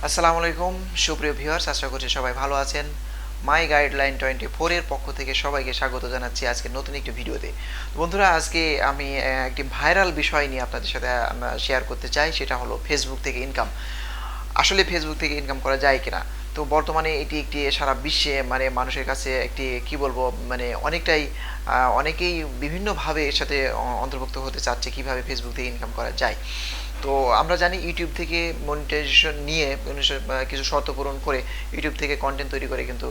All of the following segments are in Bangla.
আসসালামু আলাইকুম সুপ্রিয় ভিউয়ার্স, আশা করছি সবাই ভালো আছেন। মাই গাইডলাইন 24 এর পক্ষ থেকে সবাইকে স্বাগত জানাচ্ছি আজকে নতুন একটি ভিডিওতে। বন্ধুরা, আজকে আমি একটি ভাইরাল বিষয় নিয়ে আপনাদের সাথে শেয়ার করতে চাই, সেটা হলো ফেসবুক থেকে ইনকাম। আসলে ফেসবুক থেকে ইনকাম করা যায় কিনা। তো বর্তমানে এটি একটি সারা বিশ্বে মানুষের কাছে একটি কি বলবো, অনেকটাই অনেকেই বিভিন্নভাবে এর সাথে অন্তর্ভুক্ত হতে চাচ্ছে কিভাবে ফেসবুক থেকে ইনকাম করা যায়। তো আমরা জানি ইউটিউব থেকে মনিটাইজেশন নিয়ে কিছু শর্ত পূরণ করে ইউটিউব থেকে কন্টেন্ট তৈরি করে কিন্তু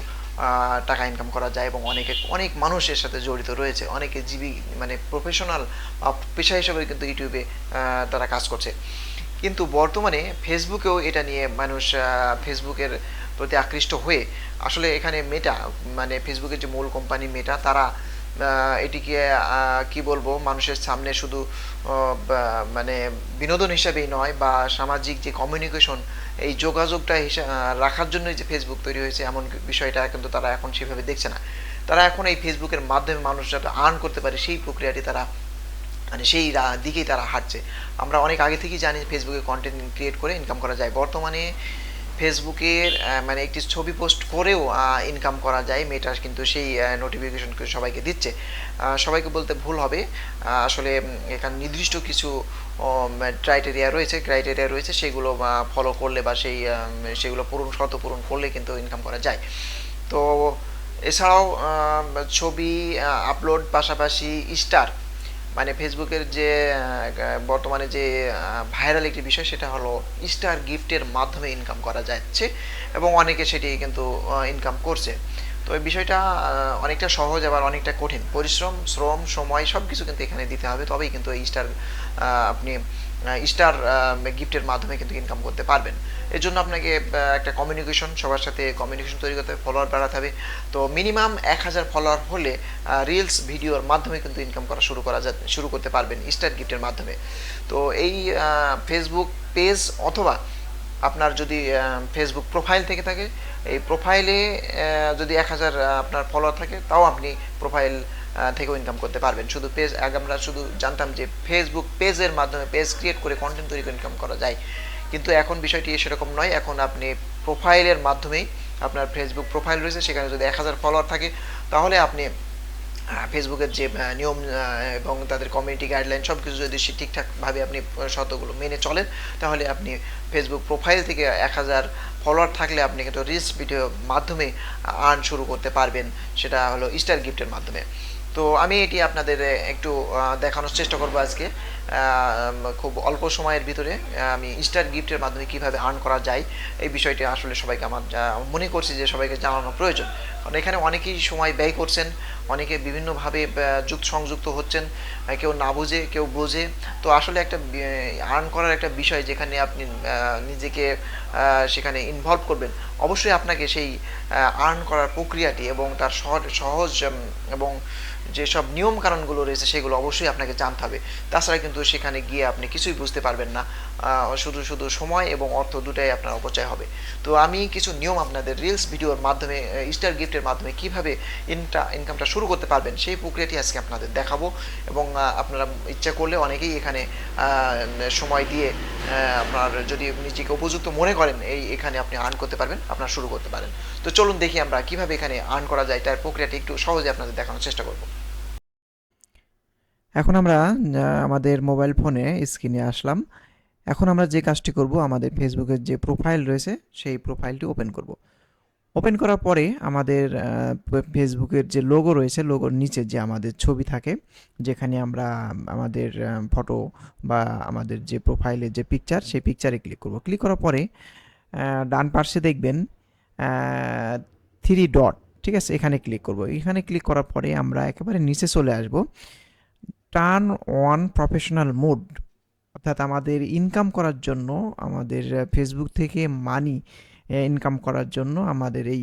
টাকা ইনকাম করা যায়, এবং অনেক মানুষ এর সাথে জড়িত রয়েছে, অনেকে প্রফেশনাল পেশা হিসেবে কিন্তু ইউটিউবে তারা কাজ করছে। কিন্তু বর্তমানে ফেসবুকেও এটা নিয়ে মানুষ ফেসবুকের প্রতি আকৃষ্ট হয়ে আসলে এখানে মেটা, ফেসবুকের যে মূল কোম্পানি মেটা, তারা এটিকে কি বলবো, মানুষের সামনে শুধু বিনোদন হিসাবেই নয়, বা সামাজিক যে কমিউনিকেশন, এই যোগাযোগটা রাখার জন্যই যে ফেসবুক তৈরি হয়েছে, এমন বিষয়টা কিন্তু তারা এখন সেভাবে দেখছে না। তারা এখন এই ফেসবুকের মাধ্যমে মানুষ যাতে আর্ন করতে পারে সেই প্রক্রিয়াটি তারা সেই দিকেই তারা হাঁটছে। আমরা অনেক আগে থেকেই জানি ফেসবুকে কন্টেন্ট ক্রিয়েট করে ইনকাম করা যায়। বর্তমানে ফেসবুকের একটি ছবি পোস্ট করেও ইনকাম করা যায়। মেটা কিন্তু সেই নোটিফিকেশন সবাইকে দিচ্ছে। সবাইকে বলতে ভুল হবে, আসলে এখানে নির্দিষ্ট কিছু ক্রাইটেরিয়া রয়েছে, সেগুলো ফলো করলে বা সেগুলো শর্ত পূরণ করলে কিন্তু ইনকাম করা যায়। তো এছাড়াও ছবি আপলোড পাশাপাশি স্টার, ফেসবুকের যে বর্তমানে যে ভাইরাল একটি বিষয়, সেটা হলো স্টার গিফটের মাধ্যমে ইনকাম করা যাচ্ছে, এবং অনেকে সেটি কিন্তু ইনকাম করছে। তো এই বিষয়টা অনেকটা সহজ, আবার অনেকটা কঠিন। পরিশ্রম, শ্রম, সময় সব কিছু কিন্তু এখানে দিতে হবে, তবেই কিন্তু এই আপনি স্টার গিফটের মাধ্যমে কিন্তু ইনকাম করতে পারবেন। এর জন্য আপনাকে একটা কমিউনিকেশন, সবার সাথে কমিউনিকেশন তৈরি করতে হবে, ফলোয়ার বাড়াতে হবে। তো মিনিমাম 1000 ফলোয়ার হলে রিলস ভিডিওর মাধ্যমে কিন্তু ইনকাম করা শুরু করতে পারবেন স্টার গিফটের মাধ্যমে। তো এই ফেসবুক পেজ, অথবা আপনার যদি ফেসবুক প্রোফাইল থেকে থাকে, এই প্রোফাইলে যদি 1000 আপনার ফলোয়ার থাকে, তাও আপনি প্রোফাইল থেকেও ইনকাম করতে পারবেন। শুধু পেজ, আগে আমরা শুধু জানতাম যে ফেসবুক পেজের মাধ্যমে পেজ ক্রিয়েট করে কন্টেন্ট তৈরি করে ইনকাম করা যায়, কিন্তু এখন বিষয়টি সেরকম নয়। এখন আপনি প্রোফাইলের মাধ্যমেই, আপনার ফেসবুক প্রোফাইল রয়েছে, সেখানে যদি 1000 ফলোয়ার থাকে, তাহলে আপনি ফেসবুকের যে নিয়ম এবং তাদের কমিউনিটি গাইডলাইন সব কিছু যদি ঠিকঠাকভাবে আপনি শর্তগুলো মেনে চলেন, তাহলে আপনি ফেসবুক প্রোফাইল থেকে 1000 ফলোয়ার থাকলে আপনি কিন্তু রিলস ভিডিওর মাধ্যমে আর্ন শুরু করতে পারবেন, সেটা হলো স্টার গিফটের মাধ্যমে। তো আমি এটি আপনাদের একটু দেখানোর চেষ্টা করবো আজকে, খুব অল্প সময়ের ভিতরে আমি স্টার গিফটের মাধ্যমে কিভাবে আর্ন করা যায়, এই বিষয়টি আসলে সবাইকে আমার মনে করছি যে সবাইকে জানানো প্রয়োজন। কারণ এখানে অনেকেই সময় ব্যয় করছেন, অনেকে বিভিন্নভাবে সংযুক্ত হচ্ছেন, কেউ না বুঝে কেউ বোঝে। তো আসলে একটা আর্ন করার একটা বিষয়, যেখানে আপনি নিজেকে সেখানে ইনভলভ করবেন, অবশ্যই আপনাকে সেই আর্ন করার প্রক্রিয়াটি এবং তার সহজ এবং যেসব নিয়ম কানুনগুলো রয়েছে সেগুলো অবশ্যই আপনাকে জানতে হবে। তাছাড়া কিন্তু সেখানে গিয়ে আপনি কিছুই বুঝতে পারবেন না, শুধু শুধু সময় এবং অর্থ দুটাই আপনার অপচয় হবে। তো আমি কিছু নিয়ম আপনাদের রিলস ভিডিওর মাধ্যমে, স্টার গিফটের মাধ্যমে কিভাবে ইনকামটা শুরু করতে পারবেন সেই প্রক্রিয়াটি আজকে আপনাদের দেখাবো। এবং আপনারা ইচ্ছা করলে অনেকেই এখানে সময় দিয়ে আপনার যদি নিজেকে উপযুক্ত মনে করেন, এখানে আপনি আর্ন করতে পারবেন, আপনারা শুরু করতে পারেন। তো চলুন দেখি আমরা কিভাবে এখানে আর্ন করা যায়, তার প্রক্রিয়াটি একটু সহজে আপনাদের দেখানোর চেষ্টা করব। এখন আমরা আমাদের মোবাইল ফোনে স্ক্রিনে আসলাম। এখন আমরা যে কাজটি করব, আমাদের ফেসবুকের যে প্রোফাইল রয়েছে সেই প্রোফাইলটি ওপেন করব। ওপেন করার পরে আমাদের ফেসবুকের যে লোগো রয়েছে, লোগোর নিচে যে আমাদের ছবি থাকে, যেখানে আমরা আমাদের ফটো বা আমাদের যে প্রোফাইলের যে পিকচার, সেই পিকচারে ক্লিক করব। ক্লিক করার পরে ডান পাশে দেখবেন থ্রি ডট, ঠিক আছে, এখানে ক্লিক করব। এখানে ক্লিক করার পরে আমরা একেবারে নিচে চলে আসব। টার্ন অন প্রফেশনাল মোড, অর্থাৎ আমাদের ইনকাম করার জন্য, আমাদের ফেসবুক থেকে মানি ইনকাম করার জন্য আমাদের এই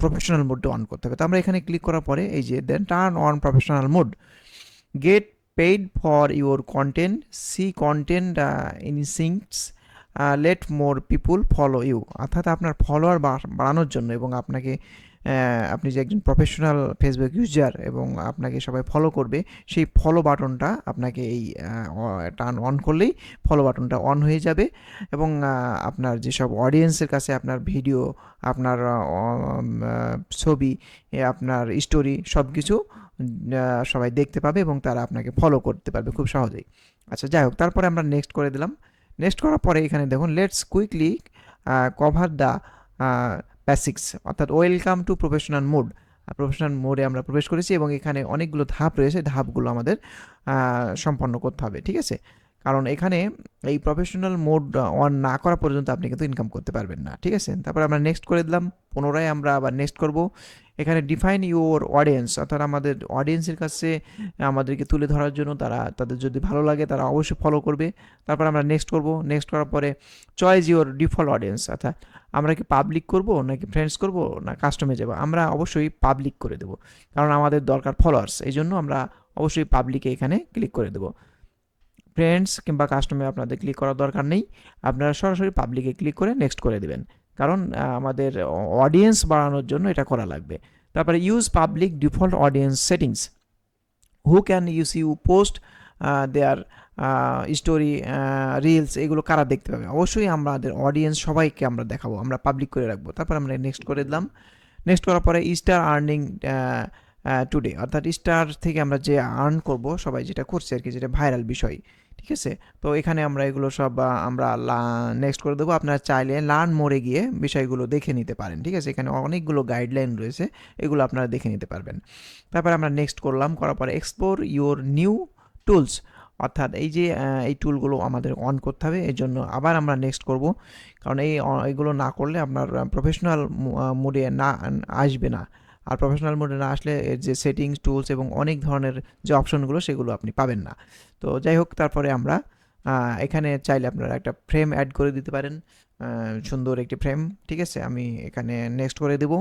প্রফেশনাল মোডটা অন করতে হবে। তো আমরা এখানে ক্লিক করার পরে এই যে then turn on professional mode, get paid for your content, see content insights, let more people follow you, অর্থাৎ আপনার ফলোয়ার বাড়ানোর জন্য এবং আপনাকে আপনি যে একজন প্রফেশনাল ফেসবুক ইউজার এবং আপনাকে সবাই ফলো করবে, সেই ফলো বাটনটা আপনাকে এই টার্ন অন করলেই ফলো বাটনটা অন হয়ে যাবে এবং আপনার যেসব অডিয়েন্সের কাছে আপনার ভিডিও, আপনার ছবি, আপনার স্টোরি সব কিছু সবাই দেখতে পাবে এবং তারা আপনাকে ফলো করতে পারবে খুব সহজেই। আচ্ছা, যাই হোক, তারপরে আমরা নেক্সট করে দিলাম। নেক্সট করার পরে এখানে দেখুন, let's quickly cover the basics, অর্থাৎ welcome to professional mode. Professional মোডে আমরা প্রবেশ করেছি এবং এখানে অনেকগুলো ধাপ রয়েছে, ধাপগুলো আমাদের সম্পন্ন করতে হবে, ঠিক আছে? কারণ এখানে এই প্রফেশনাল মোড অন না করা পর্যন্ত আপনি কিন্তু ইনকাম করতে পারবেন না, ঠিক আছে? তারপর আমরা নেক্সট করে দিলাম, পুনরায় আমরা আবার নেক্সট করব। এখানে ডিফাইন ইউর অডিয়েন্স, অর্থাৎ আমাদের অডিয়েন্সের কাছে আমাদেরকে তুলে ধরার জন্য তাদের যদি ভালো লাগে তারা অবশ্যই ফলো করবে। তারপর আমরা নেক্সট করব। নেক্সট করার পরে চয়েস ইউর ডিফল্ট অডিয়েন্স, অর্থাৎ আমরা কি পাবলিক করব নাকি ফ্রেন্ডস করব না কাস্টমে যাব? আমরা অবশ্যই পাবলিক করে দেব, কারণ আমাদের দরকার ফলোয়ার্স, এই জন্য আমরা অবশ্যই পাবলিকে এখানে ক্লিক করে দেব। ফ্রেন্ডস কিংবা কাস্টমে আপনাদের ক্লিক করার দরকার নেই, আপনারা সরাসরি পাবলিকে ক্লিক করে নেক্সট করে দেবেন, কারণ আমাদের অডিয়েন্স বাড়ানোর জন্য এটা করা লাগবে। তারপরে use public default audience settings, who can you post their story, reels, এগুলো কারা দেখতে পাবে? অবশ্যই আমাদের অডিয়েন্স সবাইকে আমরা দেখাবো, আমরা পাবলিক করে রাখবো। তারপর আমরা নেক্সট করে দিলাম। নেক্সট করার পরে স্টার আর্নিং টুডে, অর্থাৎ স্টার থেকে আমরা যে আর্ন করব, সবাই যেটা করছে আর কি, যেটা ভাইরাল বিষয়, ঠিক আছে? তো এখানে আমরা এগুলো সব আমরা নেক্সট করে দেবো। আপনারা চাইলে লার্ন মোড়ে গিয়ে বিষয়গুলো দেখে নিতে পারেন, ঠিক আছে? এখানে অনেকগুলো গাইডলাইন রয়েছে, এগুলো আপনারা দেখে নিতে পারবেন। তারপর আমরা নেক্সট করলাম, করার পরে এক্সপ্লোর ইউর নিউ টুলস, অর্থাৎ এই যে এই টুলগুলো আমাদের অন করতে হবে, এর জন্য আবার আমরা নেক্সট করব, কারণ এইগুলো না করলে আপনার প্রফেশনাল মোডে না আসবে না। আর প্রফেশনাল মোডে না আসলে এর যে সেটিংস, টুলস এবং অনেক ধরনের যে অপশনগুলো, সেগুলো আপনি পাবেন না। তো যাই হোক, তারপরে আমরা এখানে চাইলে আপনারা একটা ফ্রেম অ্যাড করে দিতে পারেন, সুন্দর একটি ফ্রেম, ঠিক আছে? আমি এখানে নেক্সট করে দেব।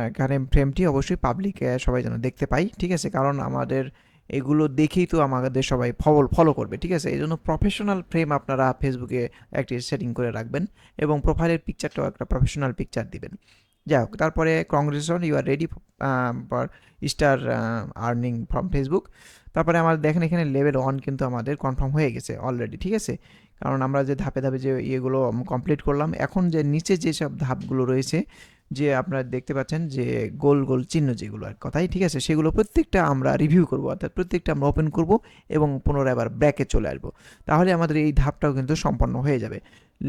এখানে ফ্রেমটি অবশ্যই পাবলিকে সবাই যেন দেখতে পাই, ঠিক আছে? কারণ আমাদের এগুলো দেখেই তো আমাদের সবাই ফলো করবে, ঠিক আছে? এই জন্য প্রফেশনাল ফ্রেম আপনারা ফেসবুকে একটি সেটিং করে রাখবেন এবং প্রোফাইলের পিকচারটাও একটা প্রফেশনাল পিকচার দিবেন। যাই হোক, তারপরে congratulation, you are ready for start earning from Facebook. তারপরে আমাদের দেখেন এখানে লেভেল 1 কিন্তু আমাদের কনফার্ম হয়ে গেছে অলরেডি, ঠিক আছে? কারণ আমরা যে ধাপে ধাপে যে ইয়েগুলো কমপ্লিট করলাম, এখন যে নিচে যেসব ধাপগুলো রয়েছে, যে আপনারা দেখতে পাচ্ছেন যে গোল গোল চিহ্ন যেগুলো আর কথাই, ঠিক আছে? সেগুলো প্রত্যেকটা আমরা রিভিউ করব, অর্থাৎ প্রত্যেকটা আমরা ওপেন করব এবং পুনরায় আবার ব্যাকে চলে আসবো। তাহলে আমাদের এই ধাপটাও কিন্তু সম্পন্ন হয়ে যাবে।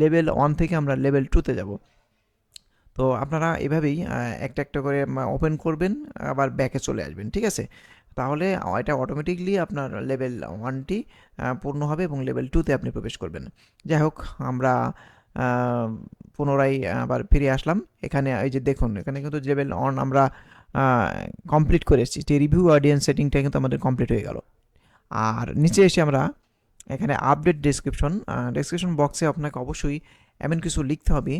লেভেল 1 থেকে আমরা লেভেল 2তে যাব। তো আপনারা এভাবেই একটা একটা করে ওপেন করবেন, আবার ব্যাকে চলে আসবেন, ঠিক আছে? তাহলে এটা অটোমেটিকলি আপনার লেভেল 1টি পূর্ণ হবে এবং লেভেল 2তে আপনি প্রবেশ করবেন। যাই হোক, আমরা পুনরায় আবার ফিরে আসলাম। এখানে এই যে দেখুন, এখানে কিন্তু লেভেল 1 আমরা কমপ্লিট করে এসেছি, যে রিভিউ অডিয়েন্স সেটিংটা কিন্তু আমাদের কমপ্লিট হয়ে গেল। আর নিচে এসে আমরা এখানে আপডেট ডেসক্রিপশন বক্সে আপনাকে অবশ্যই এমন কিছু লিখতে হবে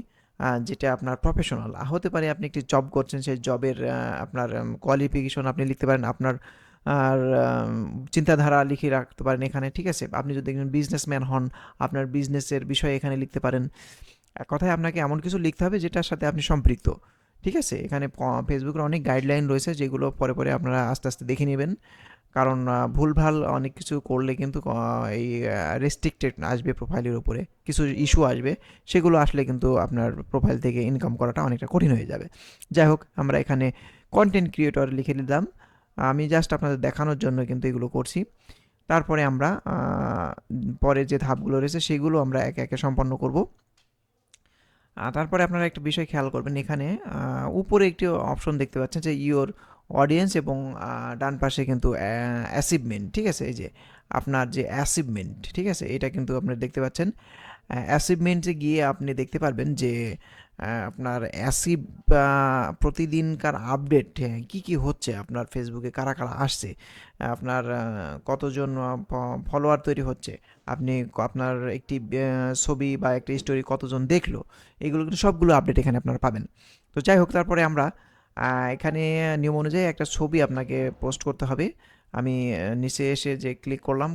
যেটা আপনার প্রফেশনাল হতে পারে। আপনি একটি জব করছেন, সেই জবের আপনার কোয়ালিফিকেশন আপনি লিখতে পারেন, আপনার আর চিন্তাধারা লিখে রাখতে পারেন এখানে, ঠিক আছে? আপনি যদি একজন বিজনেসম্যান হন, আপনার বিজনেসের বিষয়ে এখানে লিখতে পারেন। এক কথায় আপনাকে এমন কিছু লিখতে হবে যেটার সাথে আপনি সম্পৃক্ত, ঠিক আছে? এখানে ফেসবুকের অনেক গাইডলাইন রয়েছে, যেগুলো পরে পরে আপনারা আস্তে আস্তে দেখে নেবেন, কারণ ভুলভাল অনেক কিছু করলে কিন্তু এই রেস্ট্রিক্টেড আসবে প্রোফাইলের উপরে, কিছু ইস্যু আসবে, সেগুলো আসলে কিন্তু আপনার প্রোফাইল থেকে ইনকাম করাটা অনেকটা কঠিন হয়ে যাবে। যাই হোক, আমরা এখানে কন্টেন্ট ক্রিয়েটর লিখে নিলাম, আমি জাস্ট আপনাদের দেখানোর জন্য কিন্তু এগুলো করছি। তারপরে আমরা পরে যে ধাপগুলো রয়েছে সেগুলো আমরা একে একে সম্পন্ন করব। তারপরে আপনারা একটা বিষয় খেয়াল করবেন, এখানে উপরে একটি অপশন দেখতে পাচ্ছেন যে ইওর অডিয়েন্স এবং ডান পাশে কিন্তু অ্যাচিভমেন্ট, ঠিক আছে? এই যে আপনার যে অ্যাচিভমেন্ট, ঠিক আছে? এটা কিন্তু আপনি দেখতে পাচ্ছেন। অ্যাচিভমেন্টে গিয়ে আপনি দেখতে পারবেন যে আপনার প্রতিদিনকার আপডেট কি কি হচ্ছে, আপনার ফেসবুকে কারা কারা আসছে, আপনার কতজন ফলোয়ার তৈরি হচ্ছে, আপনি আপনার একটি ছবি বা একটি স্টোরি কতজন দেখলো, এগুলো কিন্তু সবগুলো আপডেট এখানে আপনারা পাবেন। তো যাই হোক, তারপরে আমরা এখানে নিয়ম অনুযায়ী একটা ছবি আপনাকে পোস্ট করতে হবে। আমি নিচে এসে যে ক্লিক করলাম,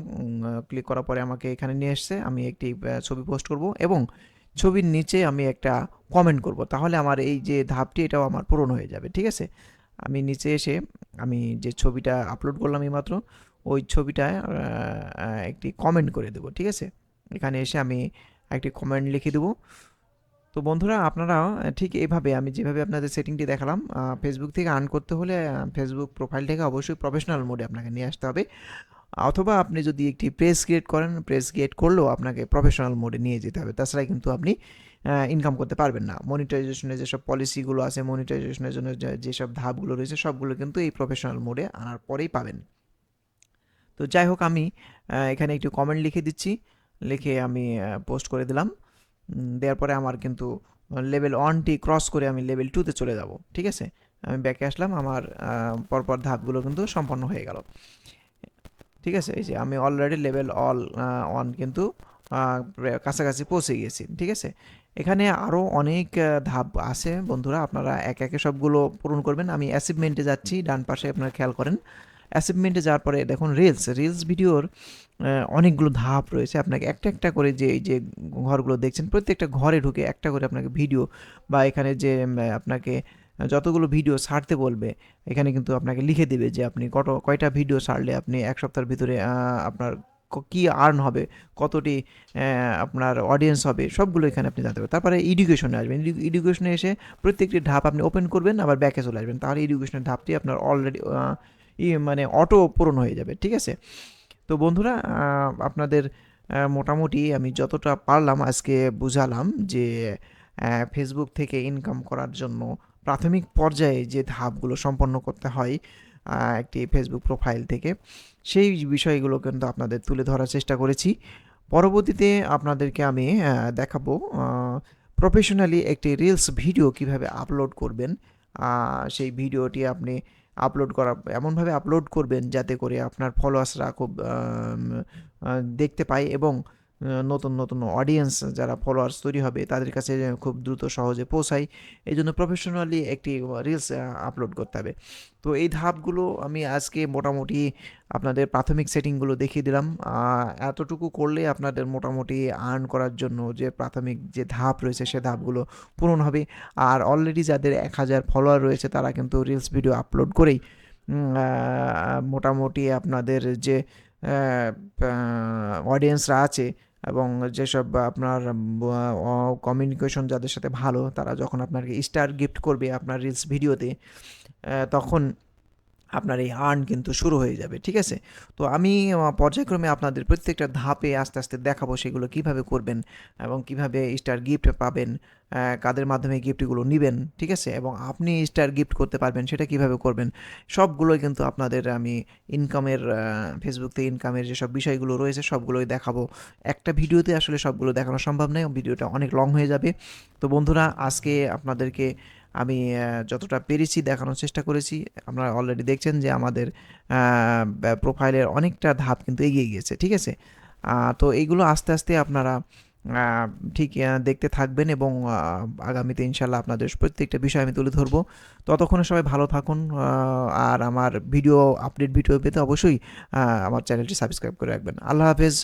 ক্লিক করার পরে আমাকে এখানে নিয়ে এসছে, আমি একটি ছবি পোস্ট করব এবং ছবির নিচে আমি একটা কমেন্ট করব, তাহলে আমার এই যে ধাপটি এটাও আমার পূরণ হয়ে যাবে। ঠিক আছে, আমি নিচে এসে আমি যে ছবিটা আপলোড করলাম এইমাত্র ওই ছবিটায় একটি কমেন্ট করে দেবো। ঠিক আছে, এখানে এসে আমি একটি কমেন্ট লিখে দেবো। তো বন্ধুরা আপনারা ঠিক এইভাবে আমি যেভাবে আপনাদের সেটিংটি দেখালাম, ফেসবুক থেকে আর্ন করতে হলে ফেসবুক প্রোফাইলটাকে অবশ্যই প্রফেশনাল মোডে আপনাকে নিয়ে আসতে হবে, অথবা আপনি যদি একটি পেজ ক্রিয়েট করেন, পেজ ক্রিয়েট করলেও আপনাকে প্রফেশনাল মোডে নিয়ে যেতে হবে, তাছাড়া কিন্তু আপনি ইনকাম করতে পারবেন না। মনিটাইজেশনের যেসব পলিসিগুলো আছে, মনিটাইজেশনের জন্য যেসব ধাপগুলো রয়েছে সবগুলো কিন্তু এই প্রফেশনাল মোডে আনার পরেই পাবেন। তো যাই হোক, আমি এখানে একটি কমেন্ট লিখে দিচ্ছি, লিখে আমি পোস্ট করে দিলাম। দেওয়ার পরে আমার কিন্তু লেভেল 1টি ক্রস করে আমি লেভেল 2তে চলে যাব। ঠিক আছে, আমি ব্যাকে আসলাম, আমার পরপর ধাপগুলো কিন্তু সম্পন্ন হয়ে গেল। ঠিক আছে, এই যে আমি অলরেডি লেভেল 1 কিন্তু কাছাকাছি পৌঁছে গিয়েছি। ঠিক আছে, এখানে আরও অনেক ধাপ আছে বন্ধুরা, আপনারা একে একে সবগুলো পূরণ করবেন। আমি অ্যাচিভমেন্টে যাচ্ছি, ডান পাশে আপনারা খেয়াল করেন। অ্যাচিভমেন্টে যাওয়ার পরে দেখুন রিলস ভিডিওর অনেকগুলো ধাপ রয়েছে। আপনাকে একটা একটা করে যে এই যে ঘরগুলো দেখছেন, প্রত্যেকটা ঘরে ঢুকে একটা করে আপনাকে ভিডিও বা এখানে যে আপনাকে যতগুলো ভিডিও ছাড়তে বলবে এখানে কিন্তু আপনাকে লিখে দেবে যে আপনি কয়টা ভিডিও ছাড়লে আপনি এক সপ্তাহের ভিতরে আপনার কি আর্ন হবে, কতটি আপনার অডিয়েন্স হবে, সবগুলো এখানে আপনি জানতে পারবেন। তারপরে এডুকেশনে আসবেন, এডুকেশনে এসে প্রত্যেকটি ধাপ আপনি ওপেন করবেন, আবার ব্যাকে চলে আসবেন, তাহলে এডুকেশনের ধাপটি আপনার অলরেডি মানে অটো পূরণ হয়ে যাবে। ঠিক আছে, তো বন্ধুরা আপনাদের মোটামুটি আমি যতটা পারলাম আজকে বুঝালাম যে ফেসবুক থেকে ইনকাম করার জন্য প্রাথমিক পর্যায়ে যে ধাপগুলো সম্পন্ন করতে হয় একটি ফেসবুক প্রোফাইল থেকে, সেই বিষয়গুলো কিন্তু আপনাদের তুলে ধরার চেষ্টা করেছি। পরবর্তীতে আপনাদেরকে আমি দেখাবো প্রফেশনালি একটি রিলস ভিডিও কিভাবে আপলোড করবেন। সেই ভিডিওটি আপনি এমনভাবে আপলোড করবেন যাতে করে আপনার ফলোয়ার্সরা খুব দেখতে পায় এবং নতুন নতুন অডিয়েন্স যারা ফলোয়ার্স তৈরি হবে তাদের কাছে খুব দ্রুত সহজে পৌঁছায়। এই জন্য প্রফেশনালি একটি রিলস আপলোড করতে হবে। তো এই ধাপগুলো আমি আজকে মোটামুটি আপনাদের প্রাথমিক সেটিংগুলো দেখিয়ে দিলাম। এতটুকু করলে আপনাদের মোটামুটি আর্ন করার জন্য যে প্রাথমিক যে ধাপ রয়েছে সে ধাপগুলো পূরণ হবে। আর অলরেডি যাদের 1000 ফলোয়ার রয়েছে তারা কিন্তু রিলস ভিডিও আপলোড করেই মোটামুটি আপনাদের যে অডিয়েন্সরা আছে এবং যেসব আপনার কমিউনিকেশন যাদের সাথে ভালো, তারা যখন আপনাকে স্টার গিফট করবে আপনার রিলস ভিডিওতে, তখন আপনার এই আর্ন কিন্তু শুরু হয়ে যাবে। ঠিক আছে, তো আমি পর্যায়ক্রমে আপনাদের প্রত্যেকটা ধাপে আস্তে আস্তে দেখাবো সেগুলো কিভাবে করবেন এবং কিভাবে স্টার গিফট পাবেন, কাদের মাধ্যমে গিফটগুলো নেবেন। ঠিক আছে, এবং আপনি স্টার গিফট করতে পারবেন সেটা কিভাবে করবেন, সবগুলোই কিন্তু আপনাদের আমি ইনকামের ফেসবুক থেকে ইনকামের যেসব বিষয়গুলো রয়েছে সবগুলোই দেখাবো। একটা ভিডিওতে আসলে সবগুলো দেখানো সম্ভব নয়, ভিডিওটা অনেক লং হয়ে যাবে। তো বন্ধুরা আজকে আপনাদেরকে আমি যতটা পেরেছি দেখানোর চেষ্টা করেছি। আপনারা অলরেডি দেখছেন যে আমাদের প্রোফাইলের অনেকটা ধাপ কিন্তু এগিয়ে গিয়েছে। ঠিক আছে, তো এইগুলো আস্তে আস্তে আপনারা ঠিক দেখতে থাকবেন এবং আগামীতে ইনশাল্লাহ আপনাদের প্রত্যেকটা বিষয় আমি তুলে ধরবো। ততক্ষণে সবাই ভালো থাকুন, আর আমার আপডেট ভিডিও পেতে অবশ্যই আমার চ্যানেলটি সাবস্ক্রাইব করে রাখবেন। আল্লাহ হাফেজ।